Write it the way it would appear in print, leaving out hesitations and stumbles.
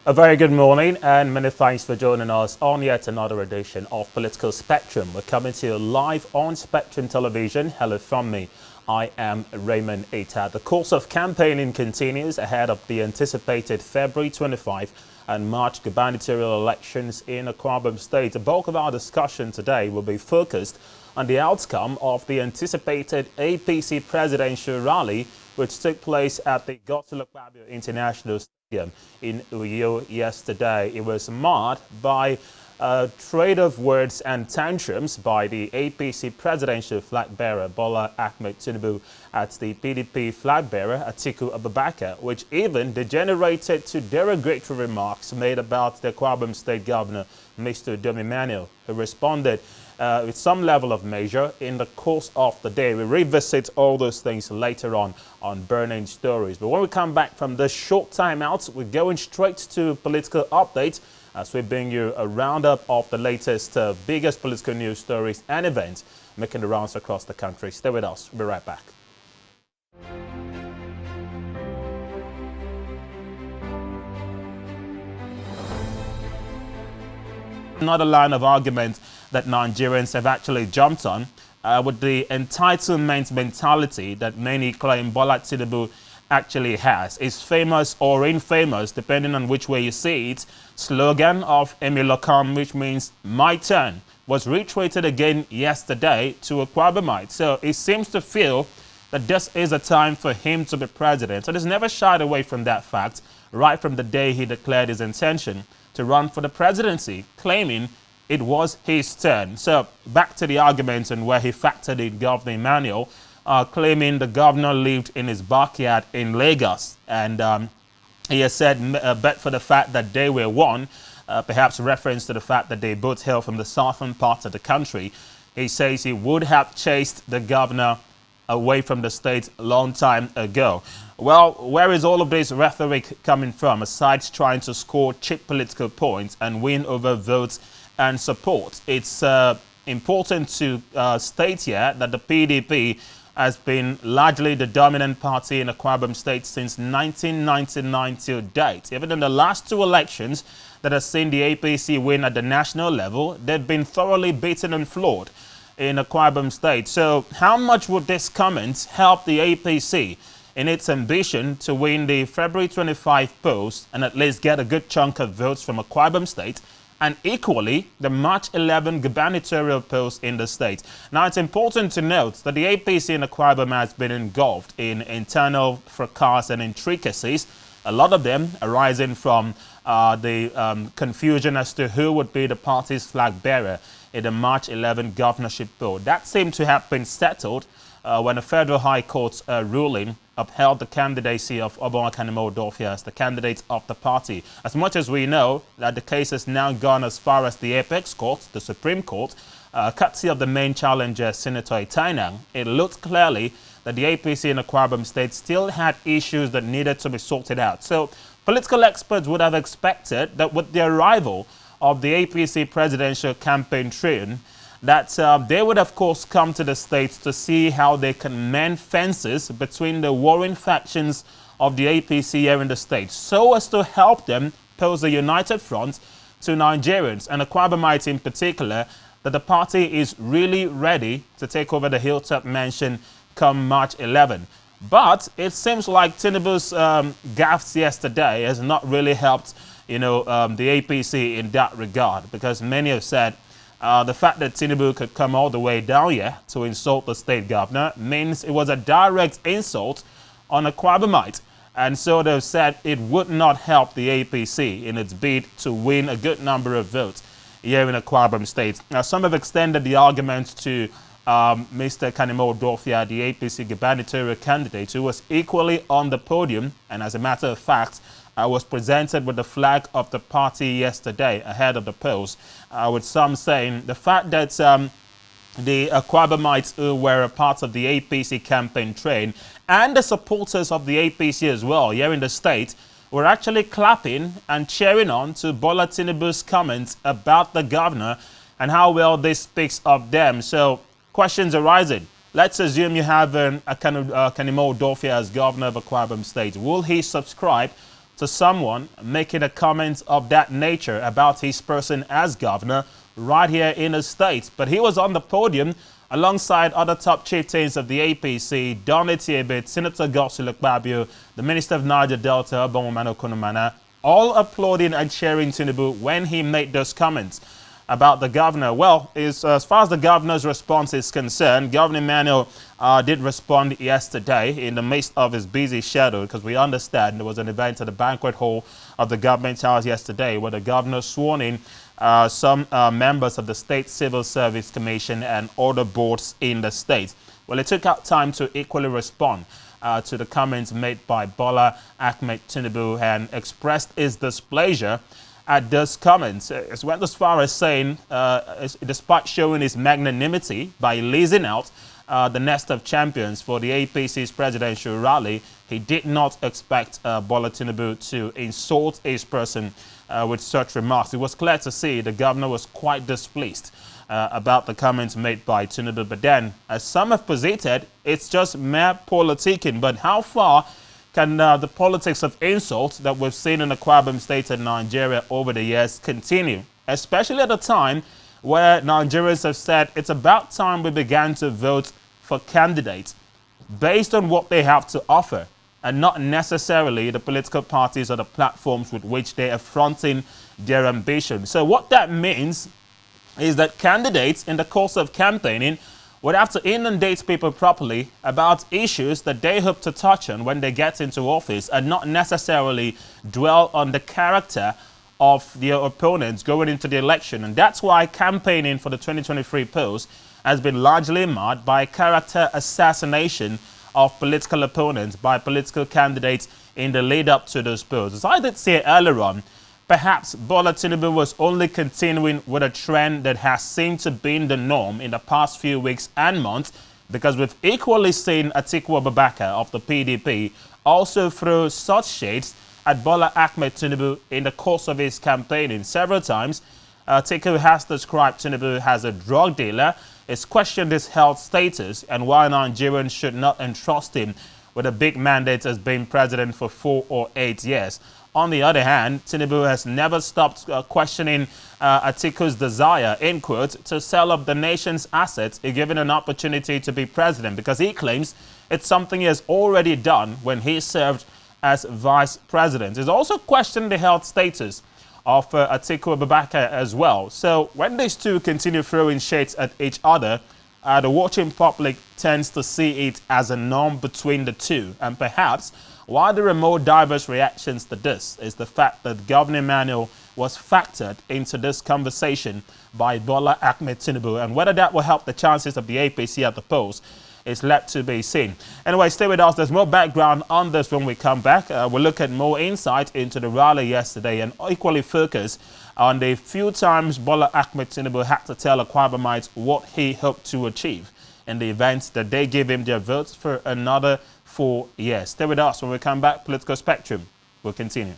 A very good morning and many thanks for joining us on yet another edition of Political Spectrum. We're coming to you live on Spectrum Television. Hello from me. I am Raymond Ita. The course of campaigning continues ahead of the anticipated February 25 and March gubernatorial elections in Akwa Ibom State. The bulk of our discussion today will be focused on the outcome of the anticipated APC presidential rally, which took place at the Godswill International Stadium in Uyo yesterday. It was marred by a trade of words and tantrums by the APC presidential flag bearer Bola Ahmed Tinubu at the PDP flag bearer Atiku Abubakar, which even degenerated to derogatory remarks made about the Akwa Ibom State Governor, Mr. Udom, who responded with some level of measure in the course of the day. We revisit all those things later on Burning Stories. But when we come back from this short time out, we're going straight to political updates as we bring you a roundup of the latest, biggest political news stories and events making the rounds across the country. Stay with us. We'll be right back. Another line of argument that Nigerians have actually jumped on with the entitlement mentality that many claim Bola Tinubu actually has. Is famous or infamous, depending on which way you see it, slogan of Emilokam, which means my turn, was retweeted again yesterday to Akwa Ibomite. So he seems to feel that this is a time for him to be president. So he's never shied away from that fact right from the day he declared his intention to run for the presidency, claiming it was his turn. So back to the argument and where he factored in Governor Emmanuel, claiming the governor lived in his backyard in Lagos. And he has said, but for the fact that they were one, perhaps reference to the fact that they both hail from the southern part of the country, he says he would have chased the governor away from the state a long time ago. Well, where is all of this rhetoric coming from, aside trying to score cheap political points and win over votes and support? It's important to state here that the PDP has been largely the dominant party in Akwa Ibom State since 1999 to date. Even in the last two elections that have seen the APC win at the national level, they've been thoroughly beaten and floored in Akwa Ibom State. So how much would this comment help the APC in its ambition to win the February 25 post and at least get a good chunk of votes from Akwa Ibom State, and equally the March 11 gubernatorial post in the state? Now, it's important to note that the APC in Akwa Ibom has been engulfed in internal fracas and intricacies, a lot of them arising from the confusion as to who would be the party's flag bearer in the March 11 governorship poll. That seemed to have been settled when the Federal High Court's ruling upheld the candidacy of Obasanjo as the candidate of the party. As much as we know that the case has now gone as far as the Apex Court, the Supreme Court, courtesy of the main challenger, Senator Itanang, it looked clearly that the APC in Akwa Ibom State still had issues that needed to be sorted out. So political experts would have expected that with the arrival of the APC presidential campaign train, that they would of course come to the states to see how they can mend fences between the warring factions of the APC here in the states, so as to help them pose a united front to Nigerians and Akwa Ibomite in particular, that the party is really ready to take over the Hilltop Mansion come March 11. But it seems like Tinubu's gaffes yesterday has not really helped, the APC in that regard, because many have said the fact that Tinubu could come all the way down here to insult the state governor means it was a direct insult on Akwa Ibomite. And so they've said it would not help the APC in its bid to win a good number of votes here in Akwa Ibom State. Now, some have extended the argument to Mr. Kanimo Dofia, the APC gubernatorial candidate, who was equally on the podium and, as a matter of fact, was presented with the flag of the party yesterday ahead of the polls, with some saying the fact that the Akwa Ibomites who were a part of the APC campaign train and the supporters of the APC as well here in the state were actually clapping and cheering on to Bola Tinubu's comments about the governor and how well this speaks of them. So questions arising. Let's assume you have Kanimo Dofia as governor of Akwa Ibom State. Will he subscribe to someone making a comment of that nature about his person as governor right here in the state. But he was on the podium alongside other top chieftains of the APC, Don Etiebe, Senator Godswill Akpabio, the Minister of Niger Delta, Obonwumana Okonumana, all applauding and cheering Tinubu when he made those comments about the governor. Well, as far as the governor's response is concerned, Governor Emmanuel did respond yesterday in the midst of his busy schedule, because we understand there was an event at the banquet hall of the government house yesterday where the governor sworn in some members of the State Civil Service Commission and other boards in the state. Well, it took out time to equally respond to the comments made by Bola Ahmed Tinubu and expressed his displeasure at those comments. It went as far as saying, despite showing his magnanimity by leasing out the nest of champions for the APC's presidential rally, he did not expect Bola Tinubu to insult his person with such remarks. It was clear to see the governor was quite displeased about the comments made by Tinubu. But then, as some have posited, it's just mere politicking. But how far can the politics of insult that we've seen in the Akwa Ibom state and Nigeria over the years continue? Especially at a time where Nigerians have said it's about time we began to vote for candidates based on what they have to offer, and not necessarily the political parties or the platforms with which they are fronting their ambition. So what that means is that candidates in the course of campaigning would have to inundate people properly about issues that they hope to touch on when they get into office, and not necessarily dwell on the character of their opponents going into the election. And that's why campaigning for the 2023 polls has been largely marred by character assassination of political opponents by political candidates in the lead up to those polls. As I did say earlier on, perhaps Bola Tinubu was only continuing with a trend that has seemed to be the norm in the past few weeks and months, because we've equally seen Atiku Abubakar of the PDP also throw such shades at Bola Ahmed Tinubu in the course of his campaigning. Several times, Atiku has described Tinubu as a drug dealer, has questioned his health status, and why Nigerians should not entrust him with a big mandate as being president for 4 or 8 years. On the other hand, Tinubu has never stopped questioning Atiku's desire, in quotes, to sell up the nation's assets if given an opportunity to be president, because he claims it's something he has already done when he served as vice president. He's also questioned the health status of Atiku Abubakar as well. So when these two continue throwing shades at each other, the watching public tends to see it as a norm between the two. And perhaps why there are more diverse reactions to this is the fact that Governor Emmanuel was factored into this conversation by Bola Ahmed Tinubu. And whether that will help the chances of the APC at the polls is left to be seen. Anyway, stay with us. There's more background on this when we come back. We'll look at more insight into the rally yesterday and equally focus on the few times Bola Ahmed Tinubu had to tell Akwa Ibomites what he hoped to achieve in the event that they give him their votes for another 4 years. Stay with us. When we come back, Political Spectrum will continue.